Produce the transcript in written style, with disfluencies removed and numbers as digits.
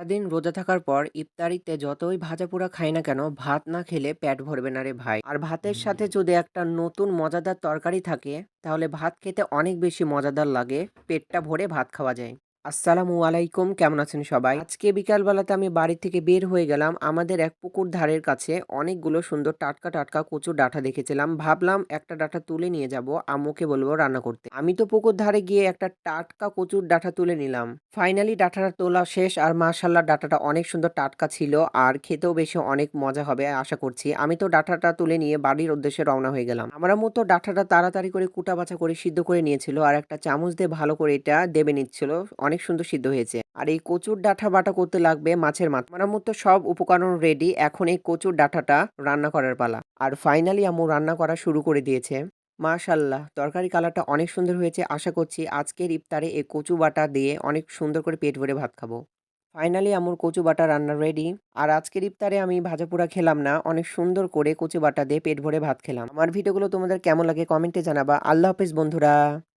সারাদিন রোজা থাকার পর ইফতারিতে যতই ভাজাপোড়া খাই না কেন ভাত না খেলে পেট ভরবে না রে ভাই। আর ভাতের সাথে যদি একটা নতুন মজাদার তরকারি থাকে তাহলে ভাত খেতে অনেক বেশি মজাদার লাগে। পেটটা ভরে ভাত খাওয়া যায়। আসসালামু আলাইকুম, কেমন আছেন সবাই? আজকে বিকালবেলাতে আমি বাড়ি থেকে বের হয়ে গেলাম। আমাদের এক পুকুর ধারের কাছে অনেকগুলো সুন্দর টাটকা টাটকা কচুর ডাঁটা দেখেছিলাম। ভাবলাম একটা ডাঁটা তুলে নিয়ে যাব, আম্মুকে বলবো রান্না করতে। আমি তো পুকুর ধারে গিয়ে একটা টাটকা কচুর ডাঁটা তুলে নিলাম। ফাইনালি ডাঁটাটা তোলা শেষ আর মাশাআল্লাহ ডাঁটাটা অনেক সুন্দর টাটকা ছিল আর খেতেও বেশি অনেক মজা হবে আশা করছি। আমি তো ডাঁটাটা তুলে নিয়ে বাড়ির উদ্দেশ্যে রওনা হয়ে গেলাম। আমার আম্মু তো ডাঁটাটা তাড়াতাড়ি করে কুটা বাছা করে সিদ্ধ করে নিয়েছিল আর একটা চামচ দিয়ে ভালো করে এটা দেবে নিচ্ছিল। অনেক সুন্দর সিদ্ধ হয়েছে। আর এই কচুর ডাঁটা বাটা করতে লাগবে মাছের মাথা। আমার আম্মুর তো সব উপকরণ রেডি, এখন এই কচুর ডাঁটাটা রান্না করার পালা। আর ফাইনালি আম্মু রান্না করা শুরু করে দিয়েছে। মাশাআল্লাহ! তরকারি কালারটা অনেক সুন্দর হয়েছে। আশা করছি আজকের ইফতারে এই কচু বাটা দিয়ে অনেক সুন্দর করে পেট ভরে ভাত খাবো। ফাইনালি আম্মুর কচু বাটা রান্না রেডি। আর আজকের ইফতারে আমি ভাজাপোড়া খেলাম না। অনেক সুন্দর করে কচু বাটা দিয়ে পেট ভরে ভাত খেলাম। আমার ভিডিওগুলো তোমাদের কেমন লাগে কমেন্টে জানাবা। আল্লাহ হাফেজ বন্ধুরা।